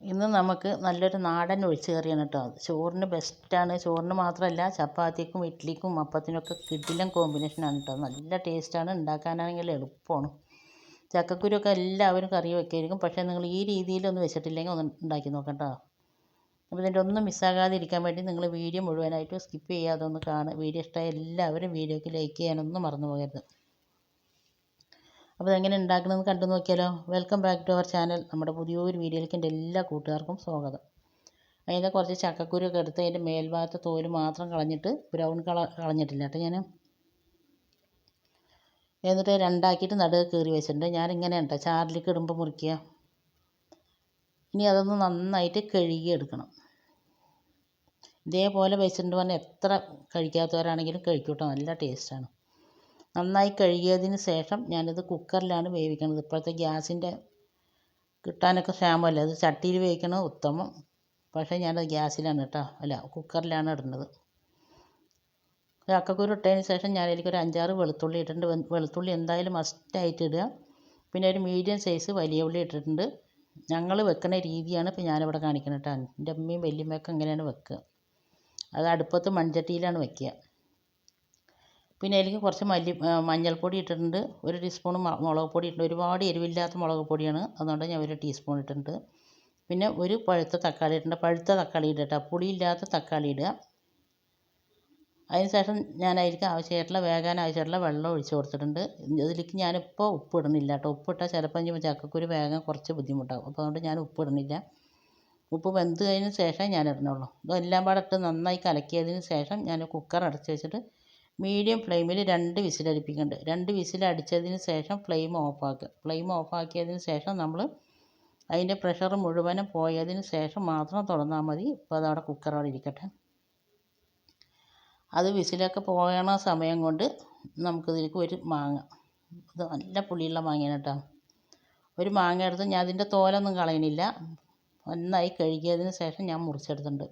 ഇന്ന് നമുക്ക് നല്ലൊരു നാടൻ ഒഴിച്ച് കറിയാണ് കേട്ടോ. ചോറിന് ബെസ്റ്റാണ്. ചോറിന് മാത്രമല്ല, ചപ്പാത്തിക്കും ഇഡ്ഡലിക്കും അപ്പത്തിനൊക്കെ കിടിലൻ കോമ്പിനേഷനാണ് കേട്ടോ. നല്ല ടേസ്റ്റാണ്, ഉണ്ടാക്കാനാണെങ്കിൽ എളുപ്പമാണ്. ചക്കക്കുരുവൊക്കെ എല്ലാവരും കറി വെക്കുമായിരിക്കും, പക്ഷേ നിങ്ങൾ ഈ രീതിയിലൊന്നും വെച്ചിട്ടില്ലെങ്കിൽ ഒന്ന് ഉണ്ടാക്കി നോക്കാം കേട്ടോ. അപ്പോൾ ഇതിൻ്റെ ഒന്നും മിസ്സാകാതിരിക്കാൻ വേണ്ടി നിങ്ങൾ വീഡിയോ മുഴുവനായിട്ട് സ്കിപ്പ് ചെയ്യാതെ ഒന്ന് കാണുക. വീഡിയോ ഇഷ്ടമായ എല്ലാവരും വീഡിയോയ്ക്ക് ലൈക്ക് ചെയ്യാനൊന്നും മറന്നു പോകരുത്. അപ്പോൾ ഇതെങ്ങനെ ഉണ്ടാക്കണമെന്ന് കണ്ടു നോക്കിയാലോ. Welcome back to our channel. നമ്മുടെ പുതിയൊരു വീഡിയോയിലേക്ക് എൻ്റെ എല്ലാ കൂട്ടുകാർക്കും സ്വാഗതം. അതിൻ്റെ കുറച്ച് ചക്കക്കുരുവൊക്കെ എടുത്ത് അതിൻ്റെ മേൽഭാഗത്തെ തോല് മാത്രം കളഞ്ഞിട്ട് ബ്രൗൺ കളഞ്ഞിട്ടില്ല കേട്ടോ ഞാൻ. എന്നിട്ട് രണ്ടാക്കിയിട്ട് നടുവ് കീറി വെച്ചിട്ടുണ്ട്. ഞാനിങ്ങനെ കേട്ടോ ചാറിലേക്ക് ഇടുമ്പോൾ മുറിക്കുക. ഇനി അതൊന്ന് നന്നായിട്ട് കഴുകി എടുക്കണം. ഇതേപോലെ വെച്ചിട്ടുണ്ട് പറഞ്ഞാൽ എത്ര കഴിക്കാത്തവരാണെങ്കിലും കഴിക്കും കേട്ടോ. നല്ല ടേസ്റ്റാണ്. നന്നായി കഴുകിയതിന് ശേഷം ഞാനിത് കുക്കറിലാണ് വേവിക്കുന്നത്. ഇപ്പോഴത്തെ ഗ്യാസിൻ്റെ കിട്ടാനൊക്കെ ക്ഷാമമല്ലേ, അത് ചട്ടിയിൽ വേവിക്കണം ഉത്തമം. പക്ഷേ ഞാനത് ഗ്യാസിലാണ് കേട്ടോ, അല്ല കുക്കറിലാണ് ഇടുന്നത്. ചക്കക്കുരു ഇട്ടതിന് ശേഷം ഞാനതിലേക്ക് ഒരു 5-6 വെളുത്തുള്ളി ഇട്ടിട്ടുണ്ട്. വെളുത്തുള്ളി എന്തായാലും മസ്റ്റായിട്ട് ഇടുക. പിന്നെ ഒരു മീഡിയം സൈസ് വലിയ ഉള്ളി ഇട്ടിട്ടുണ്ട്. ഞങ്ങൾ വെക്കുന്ന രീതിയാണ് ഇപ്പോൾ ഞാനിവിടെ കാണിക്കുന്നത് കേട്ടോ. എൻ്റെ അമ്മയും വല്യമ്മയൊക്കെ ഇങ്ങനെയാണ് വെക്കുക. അത് അടുപ്പത്ത് മൺചട്ടിയിലാണ് വെക്കുക. പിന്നെ അതിലേക്ക് കുറച്ച് മഞ്ഞൾപ്പൊടി ഇട്ടിട്ടുണ്ട്. 1 ടീസ്പൂൺ മുളക് പൊടി ഇട്ടിട്ടുണ്ട്. ഒരുപാട് എരിവില്ലാത്ത മുളക് പൊടിയാണ്, അതുകൊണ്ട് ഞാൻ 1 ടീസ്പൂൺ ഇട്ടിട്ടുണ്ട്. പിന്നെ ഒരു പഴുത്ത തക്കാളി ഇട്ടിട്ടുണ്ട്. പഴുത്ത തക്കാളി ഇടുക കേട്ടോ, പുളിയില്ലാത്ത തക്കാളി ഇടുക. അതിന് ശേഷം ഞാൻ അതിലേക്ക് വേകാൻ ആവശ്യമായിട്ടുള്ള വെള്ളം ഒഴിച്ച് കൊടുത്തിട്ടുണ്ട്. ഇതിലേക്ക് ഞാനിപ്പോൾ ഉപ്പ് ഇടുന്നില്ല കേട്ടോ. ഉപ്പിട്ടാൽ ചിലപ്പോൾ ചക്കക്കുരു വേകാൻ കുറച്ച് ബുദ്ധിമുട്ടാകും. അപ്പോൾ അതുകൊണ്ട് ഞാൻ ഉപ്പ് ഇടുന്നില്ല. ഉപ്പ് വെന്ത് കഴിഞ്ഞതിന് ശേഷം ഞാൻ ഇടണുള്ളൂ. ഇതെല്ലാം പാടെ ഇട്ട് നന്നായി കലക്കിയതിന് ശേഷം ഞാൻ കുക്കർ അടച്ച് വെച്ചിട്ട് മീഡിയം ഫ്ലെയിമിൽ 2 വിസിലടിപ്പിക്കുന്നുണ്ട്. 2 വിസിലടിച്ചതിന് ശേഷം ഫ്ലെയിം ഓഫാക്കുക. ഫ്ലെയിം ഓഫാക്കിയതിന് ശേഷം നമ്മൾ അതിൻ്റെ പ്രഷർ മുഴുവനും പോയതിന് ശേഷം മാത്രം തുറന്നാൽ മതി. ഇപ്പോൾ അതവിടെ കുക്കർ അവിടെ ഇരിക്കട്ടെ. അത് വിസിലൊക്കെ പോകണ സമയം കൊണ്ട് നമുക്കിതിലേക്ക് ഒരു മാങ്ങ, ഇത് നല്ല പുളിയുള്ള മാങ്ങയാണ് കേട്ടോ. ഒരു മാങ്ങ എടുത്ത് ഞാൻ അതിൻ്റെ തോലൊന്നും കളയണില്ല. നന്നായി കഴുകിയതിന് ശേഷം ഞാൻ മുറിച്ചെടുത്തിട്ടുണ്ട്.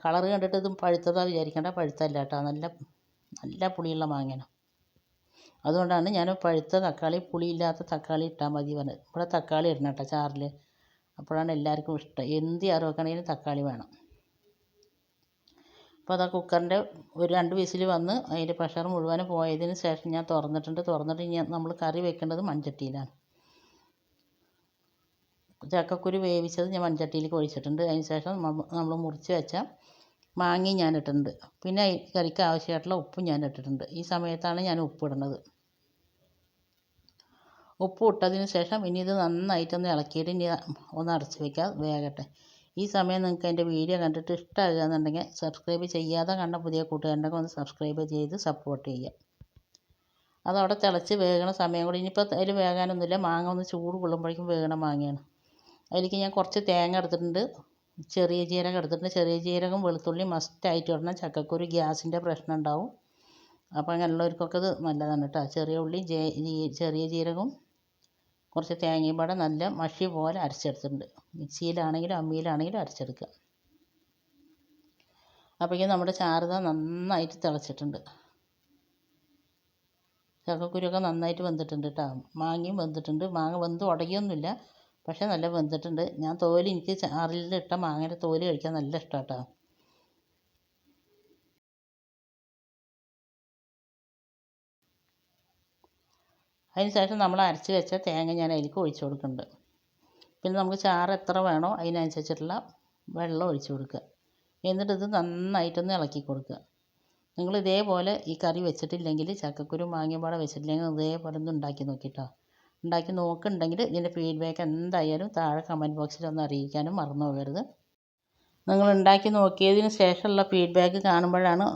കളറ് കണ്ടിട്ട് ഇത് പഴുത്തതാണ് വിചാരിക്കേണ്ട, പഴുത്തല്ല കേട്ടോ. നല്ല പുളിയുള്ള മാങ്ങയാണ്. അതുകൊണ്ടാണ് ഞാൻ പഴുത്ത തക്കാളി, പുളിയില്ലാത്ത തക്കാളി ഇട്ടാൽ മതി പറഞ്ഞത്. ഇവിടെ തക്കാളി ഇടണം കേട്ടോ ചാറിൽ, അപ്പോഴാണ് എല്ലാവർക്കും ഇഷ്ടം. എന്ത് ചാറ് വെക്കണമെങ്കിലും തക്കാളി വേണം. അപ്പോൾ അതാ കുക്കറിൻ്റെ ഒരു 2 വിസിൽ വന്ന് അതിൻ്റെ പ്രഷർ മുഴുവനും പോയതിന് ശേഷം ഞാൻ തുറന്നിട്ട് ഇനി നമ്മൾ കറി വെക്കേണ്ടത് മൺചട്ടിയിലാണ്. ചക്കക്കുരു വേവിച്ചത് ഞാൻ മൺചട്ടിയിലേക്ക് ഒഴിച്ചിട്ടുണ്ട്. അതിന് ശേഷം നമ്മൾ മുറിച്ച് വെച്ച മാങ്ങയും ഞാൻ ഇട്ടിട്ടുണ്ട്. പിന്നെ കറിക്ക് ആവശ്യമായിട്ടുള്ള ഉപ്പും ഞാൻ ഇട്ടിട്ടുണ്ട്. ഈ സമയത്താണ് ഞാൻ ഉപ്പ് ഇടുന്നത്. ഉപ്പ് ഇട്ടതിന് ശേഷം ഇനി ഇത് നന്നായിട്ടൊന്ന് ഇളക്കിയിട്ട് ഇനി ഒന്ന് അടച്ച് വയ്ക്കുക, വേകട്ടെ. ഈ സമയം നിങ്ങൾക്ക് എൻ്റെ വീഡിയോ കണ്ടിട്ട് ഇഷ്ടമാകുകയെന്നുണ്ടെങ്കിൽ സബ്സ്ക്രൈബ് ചെയ്യാതെ കണ്ട പുതിയ കൂട്ടുകാരുണ്ടെങ്കിൽ ഒന്ന് സബ്സ്ക്രൈബ് ചെയ്ത് സപ്പോർട്ട് ചെയ്യുക. അതവിടെ തിളച്ച് വേകണ സമയം കൂടി. ഇനിയിപ്പോൾ അതിൽ വേകാനൊന്നുമില്ല, മാങ്ങ ഒന്ന് ചൂട് കൊള്ളുമ്പോഴേക്കും വേകണ മാങ്ങയാണ്. അതിലേക്ക് ഞാൻ കുറച്ച് തേങ്ങ എടുത്തിട്ടുണ്ട്, ചെറിയ ജീരകം എടുത്തിട്ടുണ്ട്. ചെറിയ ജീരകം വെളുത്തുള്ളി മസ്റ്റായിട്ട് ഇടണം. ചക്കക്കുരു ഗ്യാസിൻ്റെ പ്രശ്നം ഉണ്ടാവും, അപ്പോൾ അങ്ങനെയുള്ളവർക്കൊക്കെ ഇത് നല്ലതാണ് കേട്ടോ. ചെറിയ ഉള്ളി, ചെറിയ ജീരകവും കുറച്ച് തേങ്ങയും പാടെ നല്ല മഷി പോലെ അരച്ചെടുത്തിട്ടുണ്ട്. മിക്സിയിലാണെങ്കിലും അമ്മിയിലാണെങ്കിലും അരച്ചെടുക്കുക. അപ്പോഴേക്കും നമ്മുടെ ചാറ് നന്നായിട്ട് തിളച്ചിട്ടുണ്ട്. ചക്കക്കുരുവൊക്കെ നന്നായിട്ട് വെന്തിട്ടുണ്ട് കേട്ടോ. മാങ്ങയും വെന്തിട്ടുണ്ട്. മാങ്ങ വെന്ത് ഉടയൊന്നുമില്ല, പക്ഷേ നല്ല വെന്തിട്ടുണ്ട്. ഞാൻ എനിക്ക് ചാറിലിട്ട മാങ്ങയുടെ തോല് കഴിക്കാൻ നല്ല ഇഷ്ടമാണ് കേട്ടോ. അതിന് ശേഷം നമ്മൾ അരച്ച് വെച്ച തേങ്ങ ഞാൻ അതിലേക്ക് ഒഴിച്ച് കൊടുക്കുന്നുണ്ട്. പിന്നെ നമുക്ക് ചാറ് എത്ര വേണോ അതിനനുസരിച്ചിട്ടുള്ള വെള്ളം ഒഴിച്ച് കൊടുക്കുക. എന്നിട്ട് ഇത് നന്നായിട്ടൊന്ന് ഇളക്കി കൊടുക്കുക. നിങ്ങൾ ഇതേപോലെ ഈ കറി വെച്ചിട്ടില്ലെങ്കിൽ, ചക്കക്കുരു മാങ്ങയും പാടെ വെച്ചിട്ടില്ലെങ്കിൽ ഇതേപോലെ ഒന്ന് ഉണ്ടാക്കി നോക്കിട്ടോ. ഉണ്ടാക്കി നോക്കുന്നുണ്ടെങ്കിൽ ഇതിൻ്റെ ഫീഡ്ബാക്ക് എന്തായാലും താഴെ കമൻറ്റ് ബോക്സിൽ ഒന്ന് അറിയിക്കാനും മറന്നു പോകരുത്. നിങ്ങൾ ഉണ്ടാക്കി നോക്കിയതിന് ശേഷമുള്ള ഫീഡ്ബാക്ക് കാണുമ്പോഴാണ്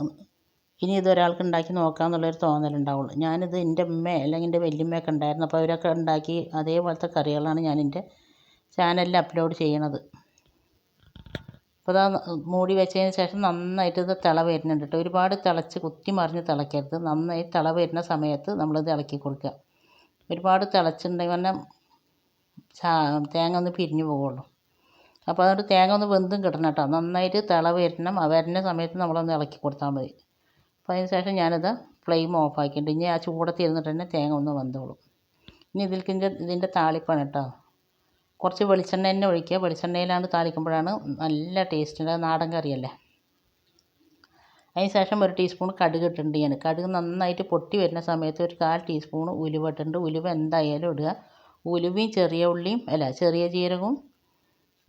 ഇനി ഇതൊരാൾക്ക് ഉണ്ടാക്കി നോക്കാമെന്നുള്ളൊരു തോന്നലുണ്ടാവുള്ളൂ. ഞാനിത് എൻ്റെ അമ്മ അല്ലെങ്കിൽ എൻ്റെ വല്യമ്മയൊക്കെ ഉണ്ടായിരുന്നു, അപ്പോൾ അവരൊക്കെ ഉണ്ടാക്കി അതേപോലത്തെ കറികളാണ് ഞാൻ എൻ്റെ ചാനലിൽ അപ്ലോഡ് ചെയ്യണത്. അപ്പോൾ അതാ മൂടി വെച്ചതിന് ശേഷം നന്നായിട്ട് ഇത് തിള വരുന്നുണ്ട് കേട്ടോ. ഒരുപാട് തിളച്ച് കുത്തി മറിഞ്ഞ് തിളക്കരുത്. നന്നായി തിള വരുന്ന സമയത്ത് നമ്മളിത് ഇളക്കി കൊടുക്കുക. ഒരുപാട് തിളച്ചിട്ടുണ്ടെങ്കിൽ പറഞ്ഞാൽ തേങ്ങ ഒന്ന് പിരിഞ്ഞു പോവുള്ളൂ. അപ്പോൾ അതുകൊണ്ട് തേങ്ങ ഒന്ന് വെന്തും കിട്ടണം കേട്ടോ. നന്നായിട്ട് തിള വരുന്ന സമയത്ത് നമ്മളൊന്ന് ഇളക്കി കൊടുത്താൽ മതി. അപ്പോൾ അതിന് ശേഷം ഞാനിത് ഫ്ലെയിം ഓഫാക്കിയിട്ടുണ്ട്. ഇനി ആ ചൂടത്ത് ഇരുന്നിട്ട് തന്നെ തേങ്ങ ഒന്ന് വെന്തോളും. ഇനി ഇതിൻ്റെ താളിപ്പാണ് കേട്ടോ. കുറച്ച് വെളിച്ചെണ്ണ തന്നെ ഒഴിക്കുക. വെളിച്ചെണ്ണയിലാണ് താളിക്കുമ്പോഴാണ് നല്ല ടേസ്റ്റ്. നാടൻ കറിയല്ലേ. അതിന് ശേഷം 1 ടീസ്പൂൺ കടുക് ഇട്ടിട്ടുണ്ട് ഞാൻ. കടുക് നന്നായിട്ട് പൊട്ടി വരുന്ന സമയത്ത് ഒരു 1/4 ടീസ്പൂൺ ഉലുവ ഇട്ടിട്ടുണ്ട്. ഉലുവ എന്തായാലും ഇടുക. ഉലുവയും ചെറിയ ജീരകവും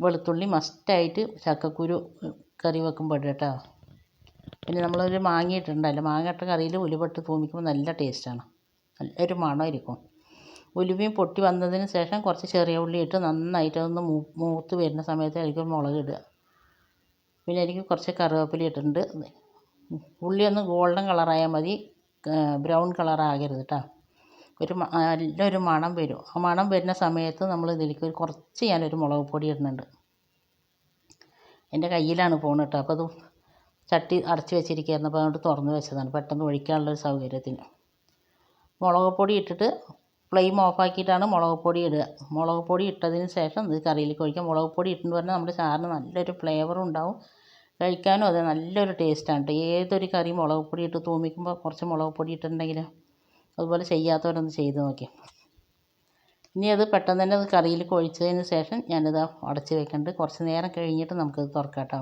വെളുത്തുള്ളി മസ്റ്റായിട്ട് ചക്കക്കുരു കറി വെക്കുമ്പോൾ ഇടുക കേട്ടോ. പിന്നെ നമ്മളൊരു മാങ്ങ ഇട്ടിട്ടുണ്ടല്ലോ. മാങ്ങ ഇട്ട കറിയിൽ ഉലുവ ഇട്ട് തൂമിക്കുമ്പോൾ നല്ല ടേസ്റ്റാണ്. നല്ലൊരു മണമായിരിക്കും. ഉലുവയും പൊട്ടി വന്നതിന് ശേഷം കുറച്ച് ചെറിയ ഉള്ളി ഇട്ട് നന്നായിട്ട് അതൊന്ന് മൂത്ത് വരുന്ന സമയത്ത് അതിലേക്ക് മുളക് ഇടുക. പിന്നെ അതിലേക്ക് കുറച്ച് കറിവേപ്പില ഇട്ടിട്ടുണ്ട്. ഉള്ളി ഒന്ന് ഗോൾഡൻ കളറായാൽ മതി, ബ്രൗൺ കളറാകരുത് കേട്ടോ. നല്ലൊരു മണം വരും. ആ മണം വരുന്ന സമയത്ത് നമ്മൾ ഇതിലേക്ക് കുറച്ച് ഞാനൊരു മുളക് പൊടി ഇടുന്നുണ്ട്. എൻ്റെ കയ്യിലാണ് പോകുന്നത് കേട്ടോ. അപ്പോൾ അത് ചട്ടി അടച്ച് വെച്ചിരിക്കുകയായിരുന്നു. അപ്പോൾ അതുകൊണ്ട് തുറന്ന് വെച്ചതാണ് പെട്ടെന്ന് ഒഴിക്കാനുള്ളൊരു സൗകര്യത്തിന്. മുളക് പൊടി ഇട്ടിട്ട് ഫ്ലെയിം ഓഫാക്കിയിട്ടാണ് മുളക് പൊടി ഇടുക. മുളക് പൊടി ഇട്ടതിന് ശേഷം ഇത് കറിയിലേക്ക് ഒഴിക്കുക. മുളക് പൊടി ഇട്ടെന്ന് പറഞ്ഞാൽ നമ്മുടെ ചാറിന് നല്ലൊരു ഫ്ലേവറും ഉണ്ടാവും, കഴിക്കാനും അതെ നല്ലൊരു ടേസ്റ്റാണ് കേട്ടോ. ഏതൊരു കറി മുളക് പൊടി ഇട്ട് തൂമിക്കുമ്പോൾ കുറച്ച് മുളക് പൊടി ഇട്ടിട്ടുണ്ടെങ്കിൽ അതുപോലെ ചെയ്യാത്തവരൊന്ന് ചെയ്ത് നോക്കി. ഇനി അത് പെട്ടെന്ന് തന്നെ അത് കറിയിലേക്ക് ഒഴിച്ചതിന് ശേഷം ഞാനിത് അടച്ച് വെക്കുന്നുണ്ട്. കുറച്ച് നേരം കഴിഞ്ഞിട്ട് നമുക്കത് തുറക്കാം കേട്ടോ.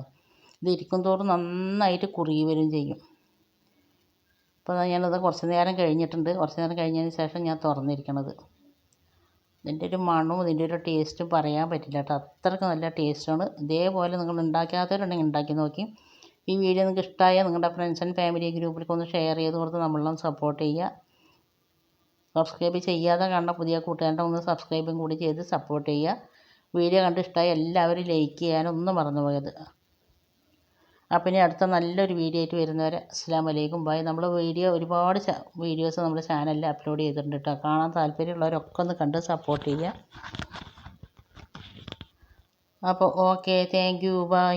ഇത് ഇരിക്കും തോറും നന്നായിട്ട് കുറുകി വരും ചെയ്യും. അപ്പോൾ ഞാനത് കുറച്ച് നേരം കഴിഞ്ഞിട്ടുണ്ട്. കുറച്ച് നേരം കഴിഞ്ഞതിന് ശേഷം ഞാൻ തുറന്നിരിക്കണത്. ഇതിൻ്റെ ഒരു മണവും ഇതിൻ്റെ ഒരു ടേസ്റ്റും പറയാൻ പറ്റില്ല കേട്ടോ. അത്രയ്ക്ക് നല്ല ടേസ്റ്റാണ്. ഇതേപോലെ നിങ്ങൾ ഉണ്ടാക്കാത്തവരുണ്ടെങ്കിൽ ഉണ്ടാക്കി നോക്കി. ഈ വീഡിയോ നിങ്ങൾക്ക് ഇഷ്ടമായാൽ നിങ്ങളുടെ ഫ്രണ്ട്സ് ആൻഡ് ഫാമിലി ഗ്രൂപ്പിലേക്ക് ഒന്ന് ഷെയർ ചെയ്ത് കൊടുത്ത് നമ്മളൊന്ന് സപ്പോർട്ട് ചെയ്യുക. സബ്സ്ക്രൈബ് ചെയ്യാതെ കാണുന്ന പുതിയ കൂട്ടുകാരുടെ ഒന്ന് സബ്സ്ക്രൈബും കൂടി ചെയ്ത് സപ്പോർട്ട് ചെയ്യുക. വീഡിയോ കണ്ട് ഇഷ്ടമായി എല്ലാവരും ലൈക്ക് ചെയ്യാനൊന്നും മറന്നു പോയത്. അപ്പം ഇനി അടുത്ത നല്ലൊരു വീഡിയോ ആയിട്ട് വരുന്നവരെ അസ്സലാമു അലൈക്കും ബൈ. നമ്മൾ ഒരുപാട് വീഡിയോസ് നമ്മുടെ ചാനലിൽ അപ്ലോഡ് ചെയ്തിട്ടുണ്ട് കേട്ടോ. കാണാൻ താല്പര്യമുള്ളവരൊക്കെ ഒന്ന് കണ്ട് സപ്പോർട്ട് ചെയ്യുക. അപ്പോൾ ഓക്കെ, താങ്ക് യു, ബൈ.